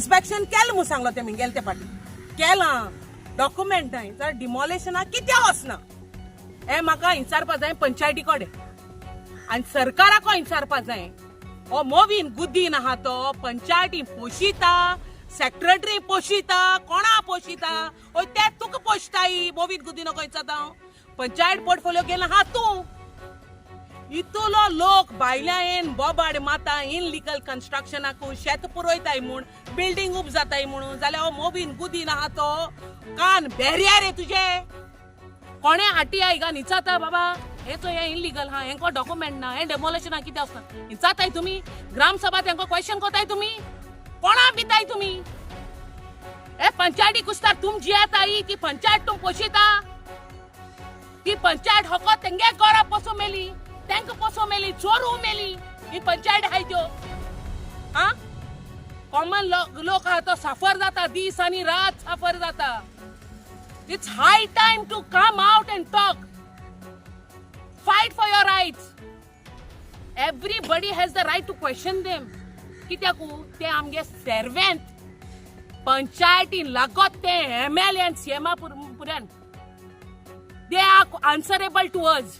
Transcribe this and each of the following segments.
Inspection केलं म्हणून सांगलो तेमी गेले ते फाटी केलां डॉक्युमेंट नाही तर डिमॉलिशनाक कित्याक वचना हे म्हाका विचारपा जाय पंचायती कडेन आनी सरकाराक विचारपा जाय हो मोवीन गुदीन आहा तो पंचायती पोशिता सेक्रेटरी पोशिता कोणा पोशिता ओ ते तुका पोशताय मोवीन गुदीन खंयचा पंचायत पोर्टफोलिओ गेला हा तू इतलो लोक भायल्या येन बोबाड माता इनलिगल कन्स्ट्रक्शनाक शेत पुरयताय म्हूण बिल्डिंग उब जाताय म्हणून जाल्यार हो मोवीन गुदीन आहा तो कान बेरिया रे तुझे कोणे हाटी आय गा निचाता बाबा हे तो हे इनलिगल हा हेंको डॉक्युमेंट ना हे डेमोलेशन किती आसता निचाताय तुम्ही ग्रामसभा तेंको क्वेश्चन कोताय तुम्ही कोणा बिताय तुम्ही हे पंचायती कुस्तार तुम जी येताय ती पंचायत तुम पोशिता ती पंचायत हको तेंगे गोरा पोसो मेली तेंक पोसो मेली चोरू मेली ही पंचायत हाय त्यो हा कॉमन लोक हा तो सफर जाता दीस आणि रात सफर जाता It's high time to come out and talk. Fight for your rights. Everybody has the right to question them. कित्याकू ते आमगे सर्वेंट पंचायतीन लागत ते MLA and CMA पुरान they are answerable to us.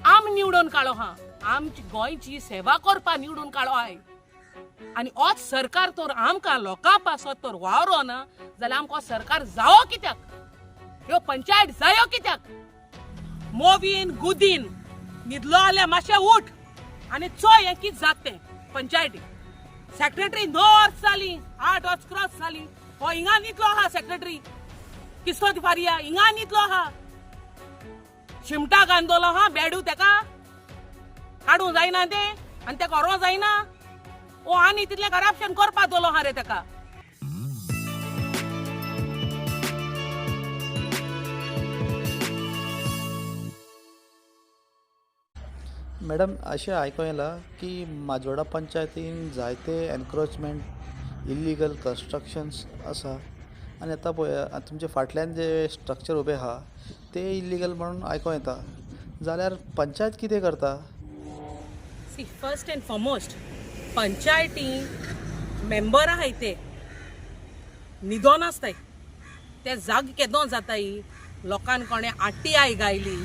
आम निवडून काढो हा आमची गोंयची सेवा करपा निवडून काढो हाय आणि ओच सरकार तर आमकां लोकां पासत तर वावरो ना जाल्यार आमकां सरकार जावो कित्याक ह्यो पंचायत जायो कित्याक मोवीन गुदीन न्हिदलो जाल्यार मातशें उठ आनी चोय हें कितें जाता तें पंचायती सेक्रेटरी 9 वर्स जाली 8 वर्स क्रॉस जाली हो हिंगा न्हिदलो आहा सेक्रेटरी किस्तो फारिया हिंगा न्हिदलो आहा शिमटा गांदोलो हा बेडू तेका काडूं जायना तें आनी तेका व्हरो जायना ओ आनी तितलें करप्शन करपा दोलो हा रे तेका मॅडम अशें आयको येलां की माजोर्डा पंचायतीन जायते एनक्रोचमेंट इल्लिगल कन्स्ट्रक्शन्स आसा आनी आतां पळय तुमचे फाटल्यान जे स्ट्रक्चर उबे आहा ते इल्लिगल म्हणून आयको येता जाल्यार पंचायत कितें करता सी फर्स्ट एंड फॉरमोस्ट पंचायती मेंबर आहाय ते न्हिदोन आसताय ते जाग केदो जाताय लोकांन कोणे आरटीआय गायली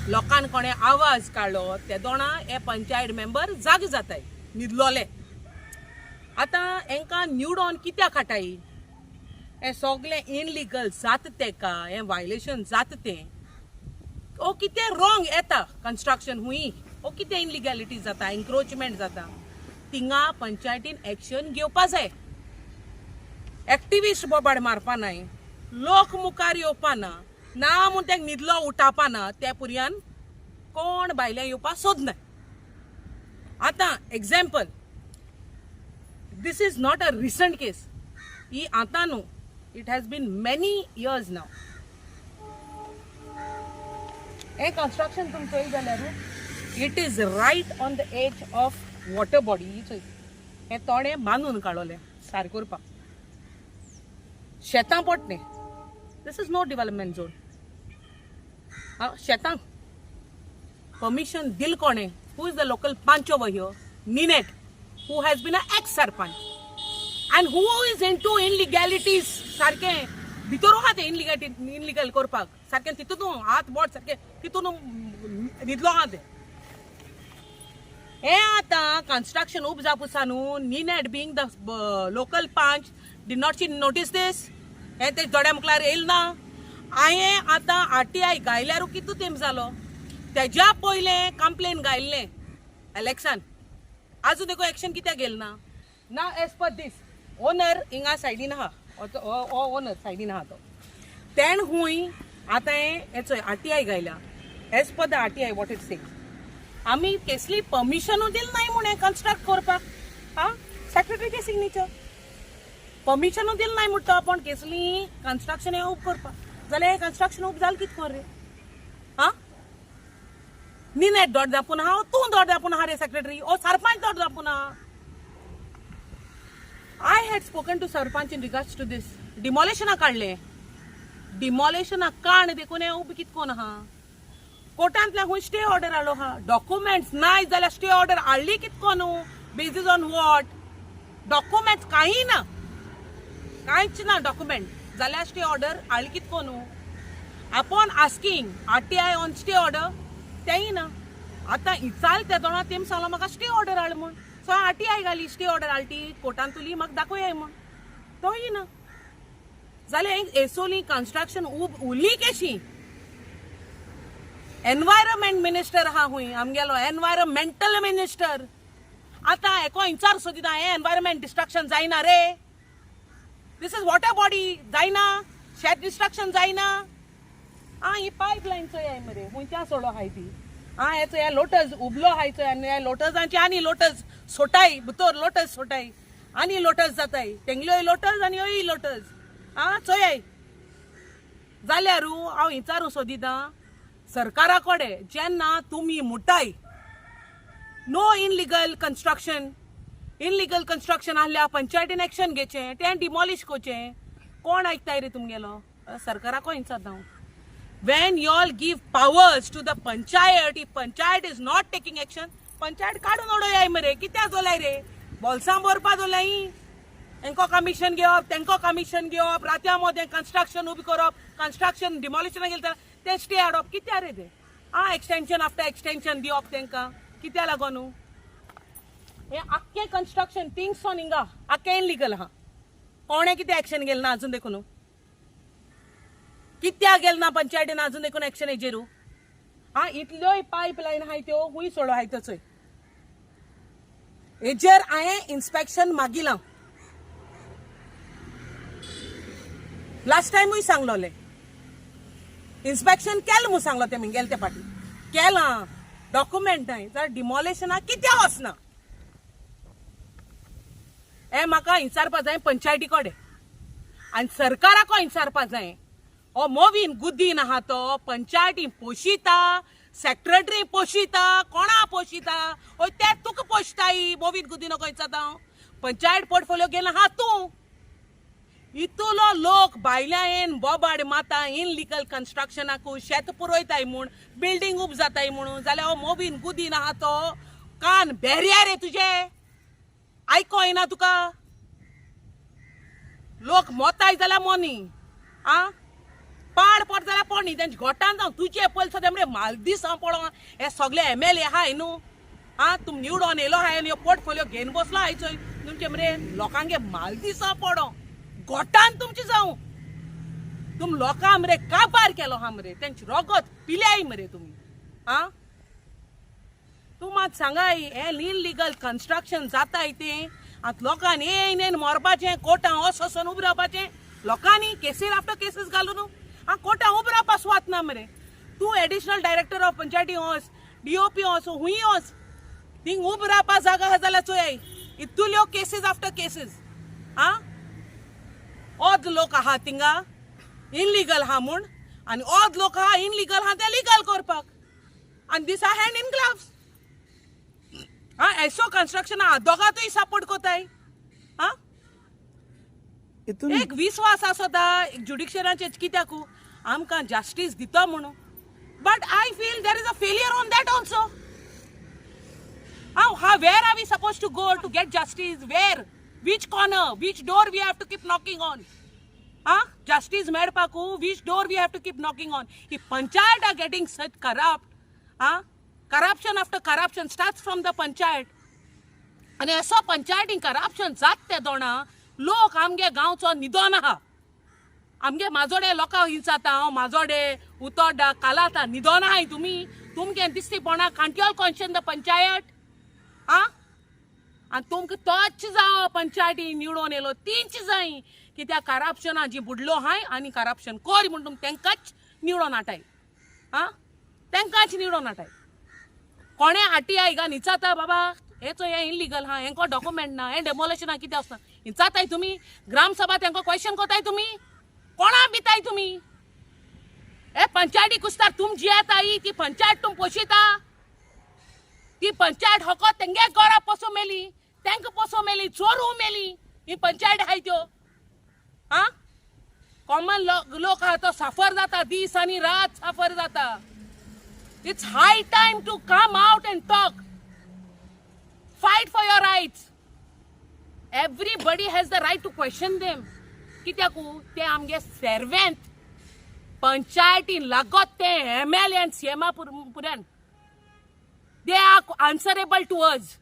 लोकांन कोणे आवाज काडलो ते दोणा हे पंचायत मेंबर जाग जाताय न्हिदलोले आतां हेंकां निवडोन कित्याक हाटाय हे सगळे इनलिगल जाता ते का हे वायलेशन जाता तें ओ कितें रॉंग येता कन्स्ट्रक्शन हुंय ओ कितें इनलिगॅलिटी जाता एन्क्रोचमेंट जाता थिंगा पंचायतीन एक्शन घेवपा जाय एक्टिविस्ट बोबाड मारपा नाय लोक मुखार येवपा ना म्हूण तेंक न्हिदलो उठावपा ना त्या पुरयान कोण भायल्या येवपा सोदना आतां example this is not a recent case ही आतां now it has been many years नाव हे कन्स्ट्रक्शन तुमी चोय जाल्यार it is right on the edge of water body हे तोणे बांदून काडोले सारकें करपाक शेतां पडटले this is not development zone शेतांक परमिशन दिल कोणे who is the local panch over here निनेट who has been a ex sarpanch and who is into इनलिगॅलिटीज सारकें भितर आहा ते इनलिगल करपाक सारकें तितून हात बोट सारकें तितून न्हिदलो आहा ते हे आतां कन्स्ट्रक्शन उब जावपासा न्हू निनेट बींग द लोकल पंच डिड नॉट सी नोटीस दिस हे ते दोड्या मुखल्यार येयल ना हांवें आतां आरटीआय गायल्यारू कितू तेंप जालो तेज्या पयले कंप्लेन गायल्लें इलेक्शन आजून एको एक्शन कित्याक गेल ना एज पर दीस ओनर हिंगा सायडीन आहा ओनर सायडीन आहा तो तेण हुंय आतां हेचो आरटीआय गायल्या as per the RTI what it say आमी केसली परमिशनू दिल नाय म्हूण हें कन्स्ट्रक्ट करपाक हा सेक्रेटरीचे सिग्नेचर परमिशनू दिल नाय म्हणटा पण केसली कन्स्ट्रक्शन हें उब करपाक जाल्यार हें कन्स्ट्रक्शन उब जालें कितें कर रे हा निनेट दोड जापून आहा तूं दोड जापून आहा रे सेक्रेटरी ओ सरपंच दोड जापून आहा I had spoken to sarpanch in regards to this डिमॉलिशनाक काडलें डिमॉलिशनाक काण देखून हें उब कितें कोन्न आहा कोर्टांतल्यान खूंय स्टे ऑर्डर आलो आहा डॉक्युमेंट्स नाय जाल्यार स्टे ऑर्डर हाडली कितें कोन्नू बेजीस ऑन वॉट डॉक्युमेंट्स काही ना कांयच ना डॉक्युमेंट जाल्यार स्टे ऑर्डर हाळी कितको न्हू upon asking RTI on stay order तेंय ना आतां इचाल त्या दोना तेम सांगलो म्हाका स्टे ऑर्डर हाड म्हूण सो RTI घाली स्टे ऑर्डर हाळटी कोर्टान तुली म्हाका दाखोवयाय म्हूण तोय ना जाल्यार एसोली कन्स्ट्रक्शन उरली केशी एनवायरमेंट मिनिस्टर आहा हुंय आमगेलो एनवायरमेंटल मिनिस्टर आतां एको इंचार सोदिता हें एनवायरमेंट डिस्ट्रक्शन जायना रे दिस इज वॉटर बॉडी जायना शेत डिस्ट्रक्शन जायना ही पायपलायन चोय मरे हुंयच्या सोडो हाय ती हे चोय लोटस उबलो हाय चोय आनी ह्या लोटसांची आनी लोटस सोटाय भितर लोटस सोटाय आनी लोटस जाताय तेंगल्योय लोटस आनी ह्योय लोटस चोय जाल्यार हांव विचारूं सोदितां सरकारा कडेन जेन्ना तुमी मुटाय नो इनलिगल कन्स्ट्रक्शन आहल्या पंचायतीन एक्शन घेचें तें डिमॉलिश कोचें कोण आयकताय रे तुमगेलो सरकाराको विचारता हांव when you all give powers to the panchayat if panchayat is not taking action panchayat काढून उडोयाय मरे कित्याक जोलाय रे बोल्सां भरपा जोलाय हेंको कमिशन घेवप तेंको कमिशन घेवप रात्या मोदें कन्स्ट्रक्शन उबी करप कन्स्ट्रक्शन डिमॉलिशना गेले ते स्टे हाडप कित्या रे ते एक्सटेंशन आफ्टर एक्सटेंशन दिवप तेंकां कित्या लागोन हे आख्खें कन्स्ट्रक्शन थिंग्स ऑन हिंगा आख्खें इनलिगल आहा कोणें कितें एक्शन गेलें ना अजून देखून कित्याक गेल ना पंचायतीन अजून देखून एक्शन हेजेरू इतल्योय पायपलायन आहाय त्यो हुंय सोडो आहाय त्यो चोय हेजेर हांवें इन्स्पेक्शन मागिलां लास्ट टायमूय सांगलोलें इन्स्पेक्शन केलें म्हूण सांगलो तेमी गेले ते फाटी केलां डॉक्युमेंट नाय जाल्यार डिमॉलिशना कित्याक वचना हें म्हाका विचारपा जाय पंचायती कडेन आनी सरकाराको विचारपा जाय ओ मोवीन गुद्दीन आहा तो पंचायती पोशिता सेक्रेटरी पोशिता कोणा पोशिता ओ ते तुका पोशताय मोवीन गुद्दीन खंयचा पंचायत पोर्टफोलियो गेला हा तूं इतुलो लोक भायल्यान बोबाड माता इनलिगल कन्स्ट्रक्शनाकू शेत पुरयताय म्हूण बिल्डींग उब जाताय म्हणून जाल्यार हो मोवीन गुद्दीन आहा तो कान बेर्या रे तुजे आयको येना तुका लोक मोताय जाल्यार मोनी पाड पड जाल्यार पड न्ही तेंचे घोटान जावं तुजे पयली सद्या मरे मालदीस हांव पळोवं हे सगळे MLA आहाय न्हू तुम निवडून येयलो आहाय आनी पोर्टफोलियो घेवन बसलो आहाय चोय तुमचे मरे लोकांगे मालदीस हांव पडो घोटान तुमचे जावं तुम लोकां मरे काबार केलो आहा मरे तेंची रगत पिल्याय मरे तुमी तूं मात सांगाय हे इनलिगल कन्स्ट्रक्शन जाताय तें आतां लोकांनी येयन मरपाचें कोर्टां वचोन उबें रावपाचें लोकांनी केसीर आफ्टर केसीस घालून कोर्टां उबें रावपा सुवात ना मरे तूं एडिशनल डायरेक्टर ऑफ पंचायती वच DOP वच हुंय वच थिंग उबें रावपा जागा आहा जाल्यार चोय इतल्यो केसीस आफ्टर केसीस ओद लोक आहा थिंगा इनलिगल आहा म्हूण आनी ओद लोक आहा इनलिगल आहा ते लिगल करपाक आनी these are hand in gloves एसो कन्स्ट्रक्शन दोगातूय सपोर्ट कोताय एक विश्वास आसता ज्युडिशियराचेर कित्याक आमकां जस्टीस दिता म्हणून but I feel there is a failure on that also where are we suppose to go to get justice where which corner which door we have to keep knocking on justice medpaku which door we have to keep knocking on if panchayat are getting such corrupt corruption after corruption starts from the panchayat and eso panchayatin corruption जात ते दोना लोक आमगे गांवचो निदोन आहा आमगे माजोडे लोकां हिंचाता माजोडे उतोड्डा कालाता निदोन आहाय तुमगे दिसतीपणा कांटियोल कॉन्शन द पंचायत आनी तुमकां तोच जावं पंचायती निवडून येयलो तींच जाय कित्याक करप्शना जी बुडलो हाय आनी करप्शन कोर म्हूण तुम तेंकांच निवडून हाडटाय तेंकांच निवडून हाडटाय कोणे RTI गा निचाता बाबा हेचो हे इनलिगल हा हेंको डॉक्युमेंट ना हे डेमोलेशना कितें आसता हिंचाताय तुमी ग्रामसभा तेंको क्वेश्चन कोताय तुमी कोणा भिताय तुमी हे पंचायती कुस्तार तुम जी येताय ती पंचायत तुम पोशिता ती पंचायत हको तेंगे घरा पोसो मेली तेंक पोसो मेली चोरू मेली ही पंचायत हाय त्यो कॉमन लोक आहा तो सफर जाता दीस आनी रात सफर जाता it's high time to come out and talk fight for your rights everybody has the right to question them कित्याक ते आमगे सर्वेंट पंचायतीन लागत ते MLA and CMA पुऱ्यान they are answerable to us.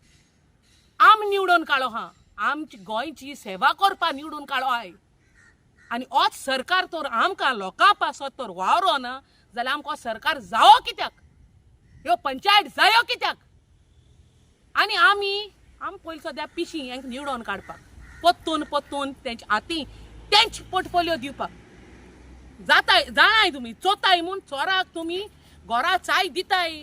आम निवडून काडलो हा, आमची गोंयची सेवा करपा निवडून काडलो हाय. आनी होच सरकार तर आमकां लोकां पासत तर वावरो ना जाल्यार आमकां सरकार जावो कित्याक, ह्यो पंचायत जायो कित्याक. आनी आमी पयलीं सद्या पिशी हेंक निवडून काडपाक पत्तून तेंच्या हाती तेंच पोर्टफोलिओ दिवपाक जाताय. जाणाय तुमी चोताय म्हूण चोराक तुमी घरा चाय दिताय.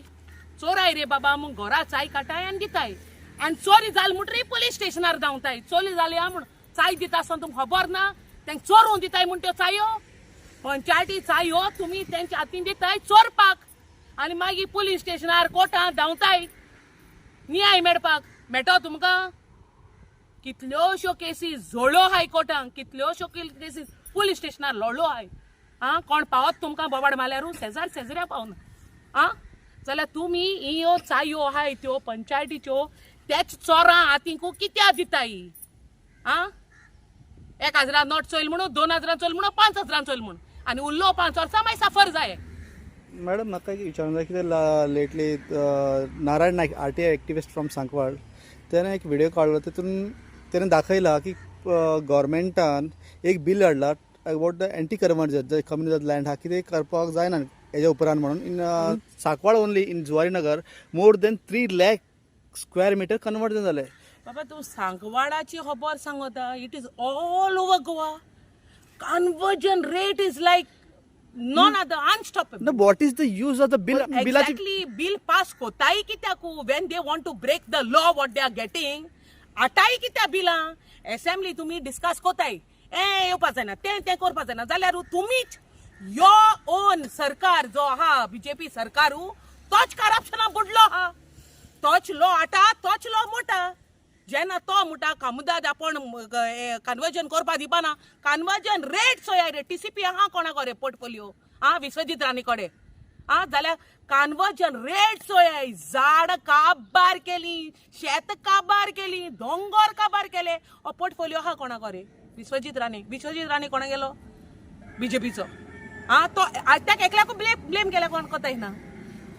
चोराय रे बाबा म्हूण घरा चाय काटाय आनी दिताय. आनी चोरी जाल म्हणटरी पुलीस स्टेशनार धांवताय. चोरी जाली म्हूण चाय दिता आसतना तुमकां खबर ना तेंक चोरून दिताय म्हूण त्यो चायो. पंचायती चायो तुमी तेंच्या हातीन दिताय चोरपाक आनी मागीर पुलीस स्टेशनार कोर्टांत धांवताय न्याय मेळपाक. मेळटो तुमकां? कितल्योश्यो केसीस जोडल्यो हाय कोर्टांत, कितल्योश्यो केसीस पुलीस स्टेशनार लढलो हाय. कोण पावत तुमकां बोबाड मारल्यारू शेजाऱ्या पावना. जाल्यार तुमी ह्यो चायो हाय त्यो पंचायतीच्यो तेच चोरां हातींकू कित्याक दिताय? 1000 नोट चोयल म्हणून 2000 चोयल म्हणून 5000 चोयल म्हणून आनी उरलो 5 वर्सां मागीर सफर जाय. मॅडम म्हाका एक विचारूंक जाय कितें lately Narayan Naik RTI activist from Sancoale त्याने एक व्हिडिओ काडलो तितून त्याने दाखयला की गव्हर्मेंटान एक बिल हाडला अबाउट द एंटी कन्वर्जन जे कम्युनिटी लँड हा कितें करपाक जायना हेज्या उपरांत म्हणून in Sancoale only in Zuari Nagar more than 3 lakh square metre conversion जालें. बाबा तूं सांकवाळाची खबर सांगता. It is all over Goa. Conversion rate is like none other unstoppable. No, what is the use of the bill? Exactly, bill pass कोताय कित्याक when they want to break the law what they are getting. आताय कित्या बिलां assembly तुमी discuss कोताय येवपा जायना ते करपा जायना जाल्यार तुमीच यो ओन सरकार जो आहा BJP सरकार तोच करप्शनां बुडलो हा. तोच लॉ आटा तोच लॉ मोटा. जेन्ना तो म्हणटा कामुदाद आपण कन्वर्जन करपा दिवपाना कन्वर्जन रेट सोय रे TCP आहा कोणा रे पोर्टफोलिओ विश्वजीत राणी कडे जाल्यार कन्वर्जन रेट सोय झाड काबार केली शेत काबार केली दोंगर काबार केले पोर्टफोलिओ आहा कोणा रे विश्वजीत राणी कोणा गेलो BJPचो तो ताका एकल्याकू ब्लेम केल्या कोण कोताय ना.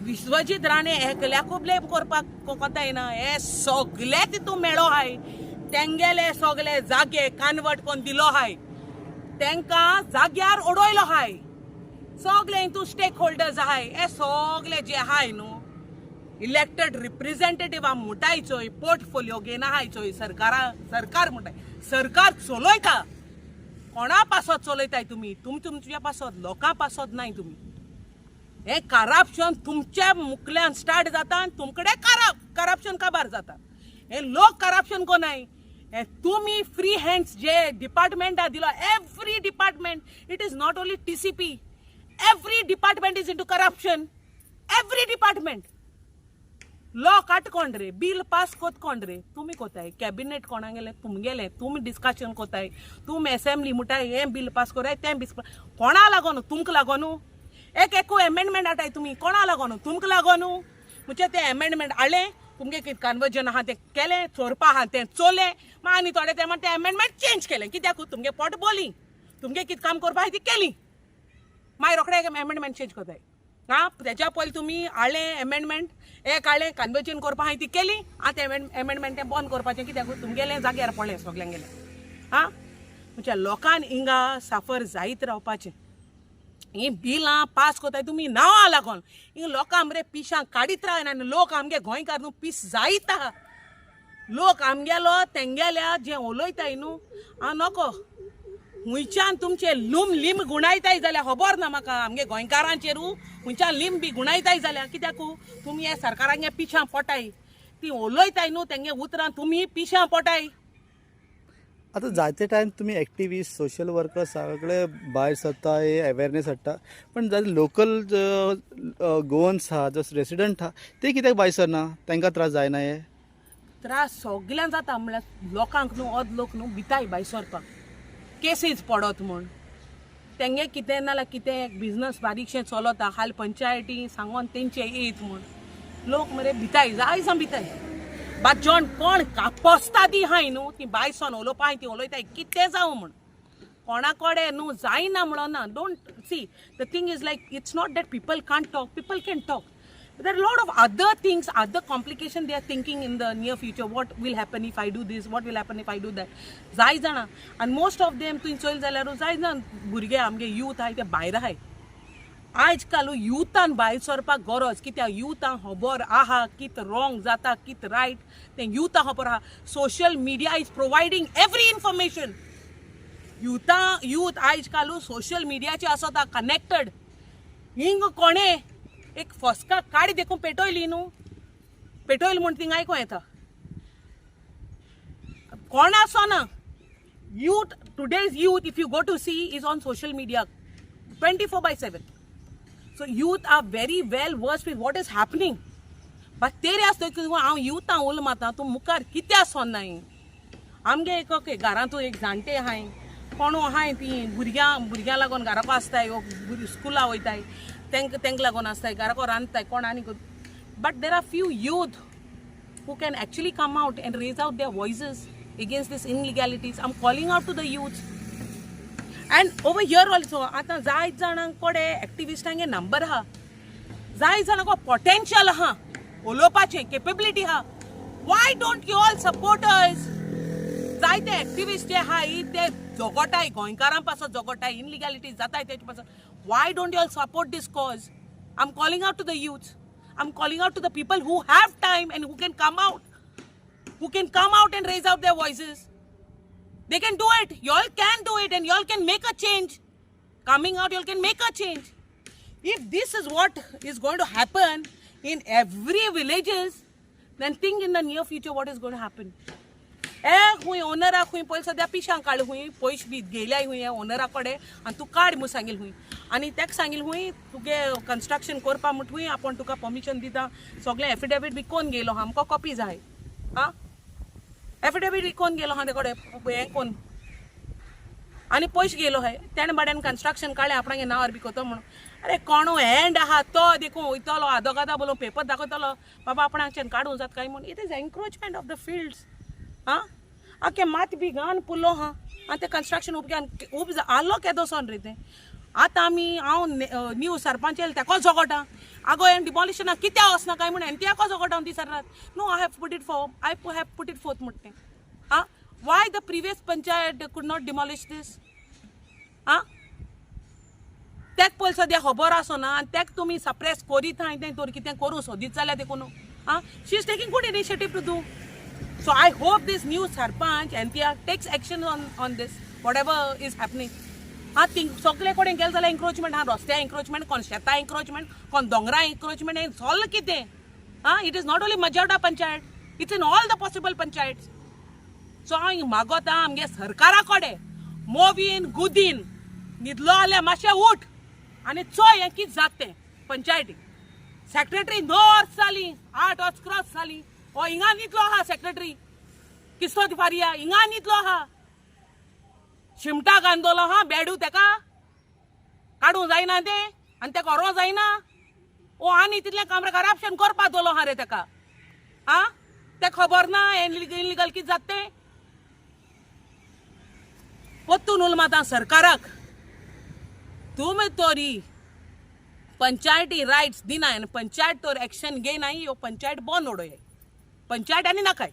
विश्वजीत राणे एकल्याकू ब्लेम करपाक कोताय ना. हे सगळे तितू मेळो हाय तेंगेले सगळे जागे कन्वर्ट कोण दिलो हाय तेंकां जाग्यार उडयलो हाय. सगळे हितू स्टेक होल्डर्स आहाय हे सगळे जे आहाय न्हू इलेक्टेड रिप्रेझेंटेटिव्ह मुटायचोय पोर्टफोलिओ घेना हायचोय सरकार मुटाय. सरकार चलयता कोणा पासत चलयताय तुमी तुमच्या पासत लोकां पासत नाय. तुमी हे करप्शन तुमच्या मुखल्यान स्टार्ट जाता आनी तुमकडे करप्शन काबार जाता. हे लोक करप्शन कोनाय हे तुमी फ्री हँड्स जे डिपार्टमेंटा दिलो every department it is not only TCP every department is into corruption. Every department law काट कोण रे बिल पास कोत कोण रे तुमी कोताय कॅबिनेट कोणा गेले तुमगेले तुमी डिस्कशन कोताय तुमी असेंब्ली मुटाय हे बिल पास कोराय तें बिल कोणा लागोन तुमकां लागोन एक अमेंडमेंट हाडटाय तुमी कोणा लागोन तुमकां लागोन म्हणजे ते अमेंडमेंट हाडले तुमगे कितें कन्वर्जन आहा तें केलें चोरपा आहा तें चोरलें मागीर आनी थोडे तें तें अमेंडमेंट चेंज केलें कित्याक तुमगे पोट बोली तुमगे कितें काम करपा आहा ती केली मागीर रोखडे अमेंडमेंट चेंज कोताय. तेच्या पयलीं तुमी हाडलें अमेंडमेंट एक हाडलें कन्वर्जन करपा आहा ती केली आतां अमेंडमेंट तें बंद करपाचें कित्याक तुमगेलें जाग्यार पडलें सगल्यांगेलें म्हणजे लोकांन हिंगा सफर जायत रावपाचें. ही बिलां पास कोताय तुमी नांवां लागोन ही लोकां आमरे पिशां काडीत रावना आनी लोक आमगे गोंयकार न्हू पीस जायता. लोक आमगेलो तेंगेल्या जें उलयताय न्हू नोको हुंयच्यान तुमचे लिंब गुणायताय जाल्यार खबर ना म्हाका आमगे गोंयकारांचेरू हुंयच्यान लिंब बी गुणायताय जाल्यार कित्याक तुमी हे सरकारांगे पिशां पटाय ती उलयताय न्हू तेंगे उतरां तुमी पिशां पटाय. आता जायते टायम तुम्ही एक्टिविस्ट सोशल वर्कर सगळे भायर सरता हे अवेरनेस हाडटा पण जाय लोकल गोवन्स आहा जो रेसिडेंट आहा ते कित्याक भायर सरना तांकां त्रास जायना हे त्रास सगळ्यांक जाता म्हणल्यार लोकांक न्हू अर्द लोक न्हू भिताय भायर सरपाक केसीज पडत म्हूण तेंगे कितें नाल्यार कितें बिजनस बारीकशें चलता हाल पंचायती सांगोन तेंचे येत म्हूण लोक मरे भिताय जाय साम भिताय. बाजोन कोण कापोस्ता दी हाय न्हू ती बायसोन उलोवपा ती उलयताय कितें जावं म्हूण कोणाकडे न्हू जायना म्हणून ना don't see the thing is like it's not that people can't talk people can talk there are a lot of other things, other complications they are thinking in the near future. What will happen if I do this? What will happen if I do that? Zai jana and most of them तुम चोयल जाल्यार जाय जाण भुरगे आमगे youth आहाय ते भायर आहाय आज काल युथान भायर सरपाक गरज कित्याक युथांक खबर आहा कित रॉंग जाता कित रायट ते युथांक खबर आहा social media is providing every information youth आज काल सोशल मिडियाचे आसता कनेक्टेड हिंग कोणे एक फसका काडी देखून पेटोयली न्हू पेटोयल म्हण थिंग आयको येता कोण आसो ना youth today's youth if you go to see is on social media 24/7 so youth are very well versed with what is happening but तेरे आसतो की हांव युथां उल माता तूं मुखार कित्या आसोनाय आमगे एक घरांतू एक जाणटे आहाय कोण आहाय ती भुरग्यां लागून घराको आसताय स्कुला वयताय तेंक लागून आसताय घराको रांदताय कोण आनी but there are few youth who can actually come out and raise out their voices against this illegalities. I'm calling out to the youth. And over here also, आता जाय जाणांकडे एक्टिविस्टांगे नंबर हा जाय जाणांको पोटेंशियल हा उलोवपाचे केपेबिलिटी हा why don't you all support us? जाय ते activist जे हाय ते जोगोटाय गोंयकारां पासत जोगोटाय इनलिगॅलिटीज जाताय तेचे पासत why don't you all support this cause? I'm calling out to the youth. I'm calling out to the people who have time and who can come out and raise out their voices. They can do it. Y'all can do it and y'all can make a change. Coming out, y'all can make a change. If this is what is going to happen in every villages, then think in the near future what is going to happen. हुई ओनरा हुई पयलीं सद्या पिशां काड हुई पयशे बी गेल्याय हुई ओनरा कडेन आनी तूं काड म्हूण सांगिल हुई आनी तेका सांगिल हुई तुगे कन्स्ट्रक्शन करपा म्हूण हुई आपूण तुका परमिशन दिता सगळें एफिडेवीट बी कोन्न गेलो हा आमकां कॉपी जाय आं एफिडेवीट बी कोन्न गेलो हा ते कडेन हें कोन्न आनी पयशे गेलो हाय तेणें बाड्यान कन्स्ट्रक्शन काडलें आपणागे नांवार बी कोतो म्हणून अरे कोणू हँड आहा तो देखून वयतलो आदोगादा बोलो पेपर दाखयतलो बाबा आपणाच्यान काडूं जाता काय म्हणून it is encroachment of the fields हाँ आके मात भी गान पुलो हाँ आते कंस्ट्रक्शन उब आलो केदो सोन रीते आता आमी हांव न्यू सरपंच येयले तेको जोगोटा आगो हें डिमॉलिशना कित्या वचना काय म्हणून ती एको जोगोटा ती सरनात no I have put it forth म्हणटे हाँ वाय द प्रिवियस पंचायत कुड नॉट डिमॉलिश दिस हाँ तेक पयलीं सद्या खबर आसना आनी तेक तुमी सप्रेस करीत हाय तें तर कितें करूं सोदीत जाल्यार देखून हाँ she is taking good initiative to do. So I hope this new Sarpanch NTR takes action on this, whatever is happening. हाँ थिंग सगळे कडेन गेले जाल्यार एन्क्रोचमेंट हाँ रस्त्या एन्क्रोचमेंट कोण शेतां एन्क्रोचमेंट कोण दोंगरा एन्क्रोचमेंट हें सॉल्व कितें हाँ इट इज नॉट ओनली मजावडा panchayat it's in all the possible panchayat so हांव मागोता आमगे सरकारा कडेन मोवीन गुदीन न्हिदलो जाल्यार मातशें उठ आनी चोय हें कितें जाता तें पंचायतीक सेक्रेटरी 9 वर्स जालीं 8 वर्स क्रॉस जालीं ओ हिंगा न्हिदलो आहा सेक्रेटरी किस्तोद फारिया हिंगा न्हिदलो आहा शिमटा गांदोलो हा बेडू तेका काडूं जायना तें आनी तेका व्हरों जायना ओ आनी तितलें करप्शन करपा दवरलो हा रे तेका आं तें खबर ना इनलिगल कितें जाता तें पोत्तून उलमाता सरकाराक तुमी तोरी पंचायती रायट्स दिनाय आनी पंचायत तर एक्शन घेयनाय ह्यो पंचायत बंद उडोय पंचायत आनी नाकाय